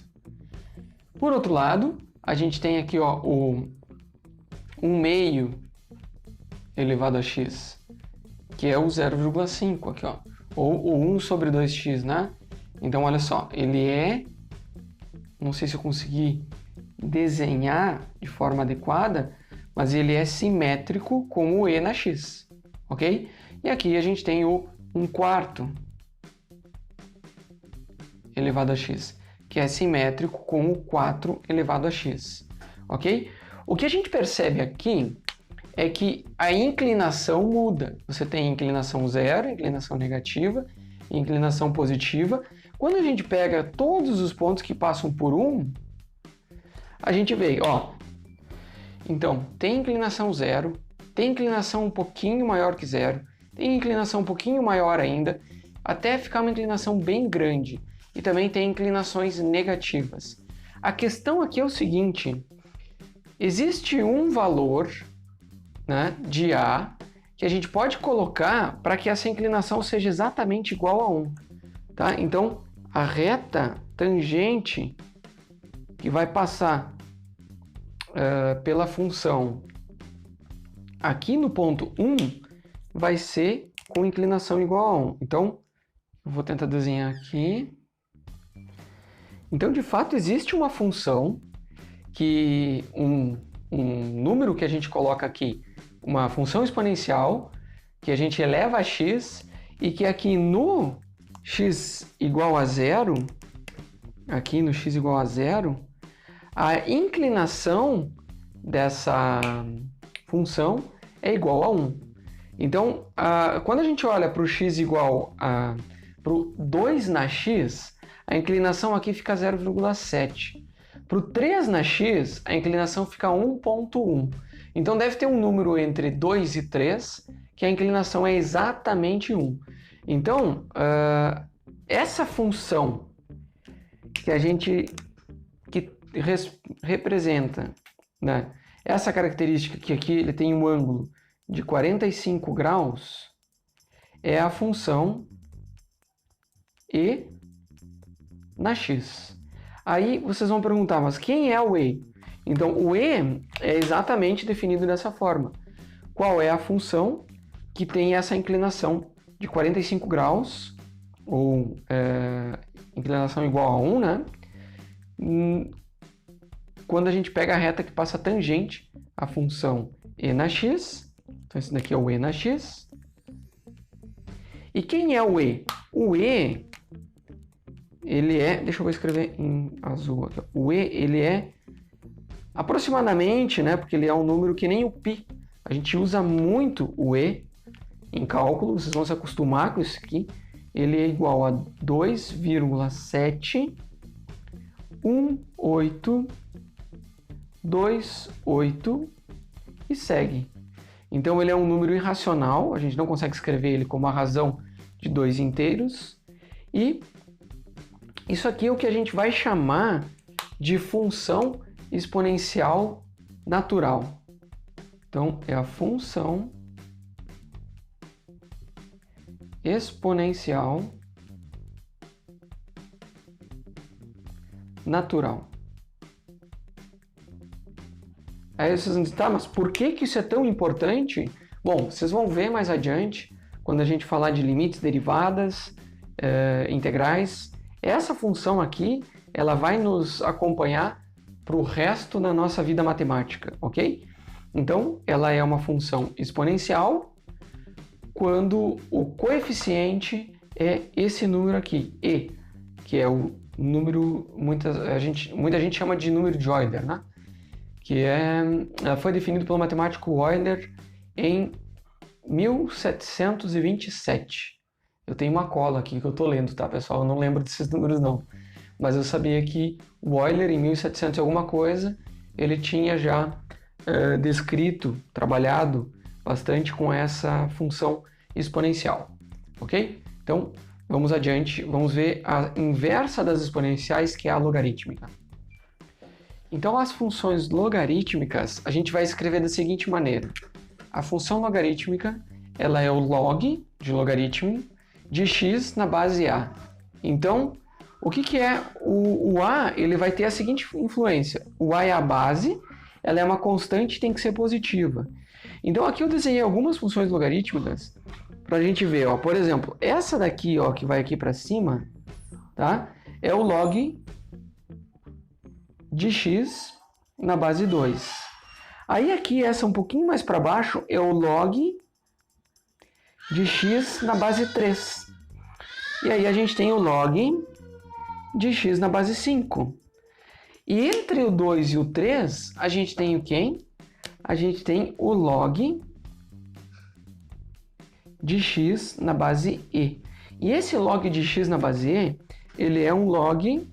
Por outro lado, a gente tem aqui ó, o 1/2 elevado a x, que é o 0,5 aqui, ó. Ou o 1 sobre 2x, né? Então, olha só, ele é... Não sei se eu consegui desenhar de forma adequada, mas ele é simétrico com o e na x, ok? E aqui a gente tem o 1/4 elevado a x, que é simétrico com o 4 elevado a x, ok? O que a gente percebe aqui é que a inclinação muda. Você tem inclinação zero, inclinação negativa e inclinação positiva. Quando a gente pega todos os pontos que passam por 1, a gente vê, ó, então, tem inclinação zero, tem inclinação um pouquinho maior que zero, tem inclinação um pouquinho maior ainda, até ficar uma inclinação bem grande. E também tem inclinações negativas. A questão aqui é o seguinte, existe um valor, né, de A que a gente pode colocar para que essa inclinação seja exatamente igual a 1. Tá? Então, a reta tangente que vai passar pela função aqui no ponto 1 vai ser com inclinação igual a 1. Então, eu vou tentar desenhar aqui. Então, de fato, existe uma função que um número que a gente coloca aqui, uma função exponencial, que a gente eleva a x e que aqui no x igual a zero, a inclinação dessa função é igual a 1. Então, quando a gente olha para o x igual a para o 2 na x, a inclinação aqui fica 0,7. Para o 3 na x, a inclinação fica 1,1. Então, deve ter um número entre 2 e 3, que a inclinação é exatamente 1. Então, essa função que representa, né, essa característica que aqui ele tem um ângulo de 45 graus, é a função e na x. Aí vocês vão perguntar, mas quem é o e? Então, o e é exatamente definido dessa forma. Qual é a função que tem essa inclinação de 45 graus, ou inclinação igual a 1, né? Quando a gente pega a reta que passa tangente à função e na x, então esse daqui é o e na x. E quem é o e? O e, ele é, deixa eu escrever em azul aqui, o e, ele é aproximadamente, né, porque ele é um número que nem o π, a gente usa muito o e em cálculo, vocês vão se acostumar com isso aqui, ele é igual a 2,71828 e segue. Então ele é um número irracional, a gente não consegue escrever ele como a razão de 2 inteiros. E isso aqui é o que a gente vai chamar de função exponencial natural. Então é a função exponencial natural. Aí vocês vão dizer, tá, mas por que isso é tão importante? Bom, vocês vão ver mais adiante, quando a gente falar de limites, derivadas, integrais. Essa função aqui, ela vai nos acompanhar para o resto da nossa vida matemática, ok? Então, ela é uma função exponencial quando o coeficiente é esse número aqui, e, que é o número, muita gente chama de número de Euler, né? Que foi definido pelo matemático Euler em 1727. Eu tenho uma cola aqui que eu tô lendo, tá, pessoal? Eu não lembro desses números, não. Mas eu sabia que o Euler, em 1700 e alguma coisa, ele tinha já descrito, trabalhado bastante com essa função exponencial, ok? Então, vamos adiante, vamos ver a inversa das exponenciais, que é a logarítmica. Então, as funções logarítmicas, a gente vai escrever da seguinte maneira. A função logarítmica, ela é o log de logaritmo de x na base a. Então, o que é o a? Ele vai ter a seguinte influência. O a é a base, ela é uma constante e tem que ser positiva. Então, aqui eu desenhei algumas funções logarítmicas para a gente ver. Ó, por exemplo, essa daqui, ó, que vai aqui para cima, tá? É o log de x na base 2. Aí aqui, essa um pouquinho mais para baixo, é o log de x na base 3. E aí a gente tem o log de x na base 5. E entre o 2 e o 3, a gente tem o quê? A gente tem o log de x na base e. E esse log de x na base e, ele é um log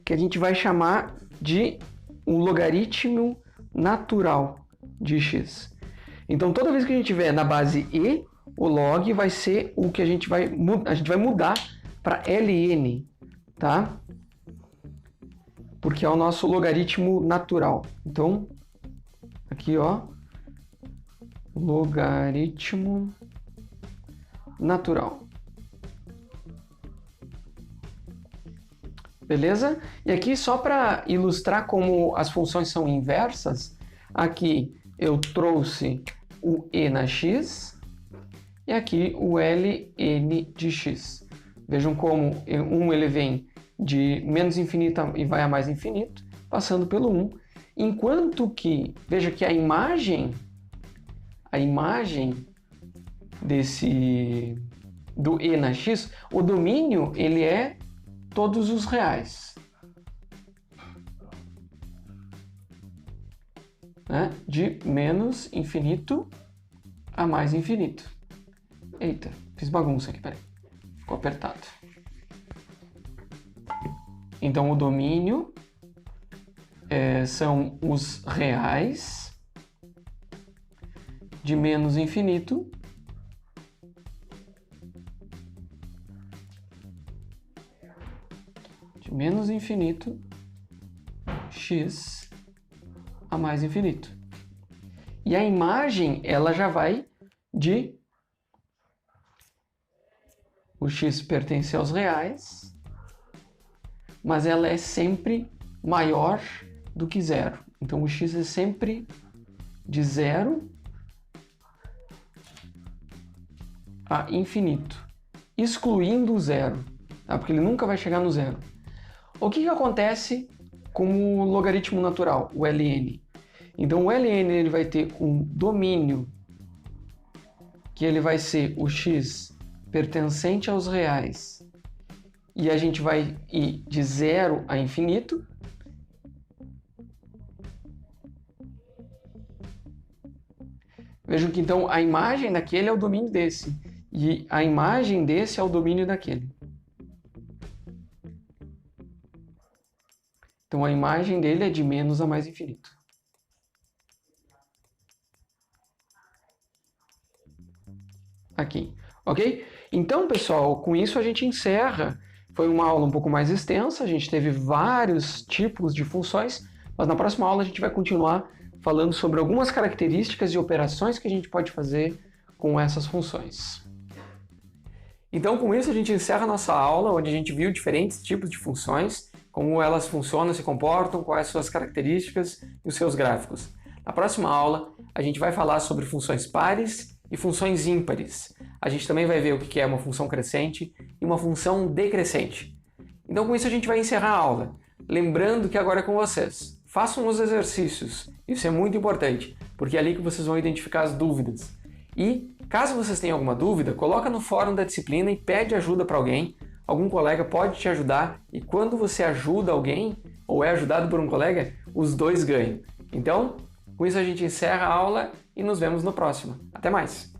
que a gente vai chamar de um logaritmo natural de x. Então, toda vez que a gente tiver na base e, o log vai ser o que a gente vai mudar para ln, tá? Porque é o nosso logaritmo natural. Então, aqui, ó, logaritmo natural. Beleza? E aqui, só para ilustrar como as funções são inversas, aqui eu trouxe o e na x e aqui o ln de x. Vejam como ele vem de menos infinito e vai a mais infinito, passando pelo 1, enquanto que, veja que a imagem do e na x, o domínio, ele é todos os reais, né? De menos infinito a mais infinito. Eita, fiz bagunça aqui, peraí. Ficou apertado. Então, o domínio são os reais de menos infinito x a mais infinito. E a imagem, ela já vai de o x pertence aos reais, mas ela é sempre maior do que zero. Então, o x é sempre de zero a infinito, excluindo o zero, tá? Porque ele nunca vai chegar no zero. O que acontece com o logaritmo natural, o ln? Então, o ln ele vai ter um domínio que ele vai ser o x pertencente aos reais, e a gente vai ir de zero a infinito. Vejam que então a imagem daquele é o domínio desse, e a imagem desse é o domínio daquele. Então a imagem dele é de menos a mais infinito. aqui, ok? Então, pessoal, com isso a gente encerra. Foi uma aula um pouco mais extensa, a gente teve vários tipos de funções, mas na próxima aula a gente vai continuar falando sobre algumas características e operações que a gente pode fazer com essas funções. Então, com isso a gente encerra a nossa aula, onde a gente viu diferentes tipos de funções, como elas funcionam, se comportam, quais suas características e os seus gráficos. Na próxima aula, a gente vai falar sobre funções pares e funções ímpares. A gente também vai ver o que é uma função crescente e uma função decrescente. Então, com isso a gente vai encerrar a aula. Lembrando que agora é com vocês. Façam os exercícios. Isso é muito importante, porque é ali que vocês vão identificar as dúvidas. E, caso vocês tenham alguma dúvida, coloca no fórum da disciplina e pede ajuda para alguém. Algum colega pode te ajudar e quando você ajuda alguém ou é ajudado por um colega, os dois ganham. Então, com isso a gente encerra a aula e nos vemos no próximo. Até mais!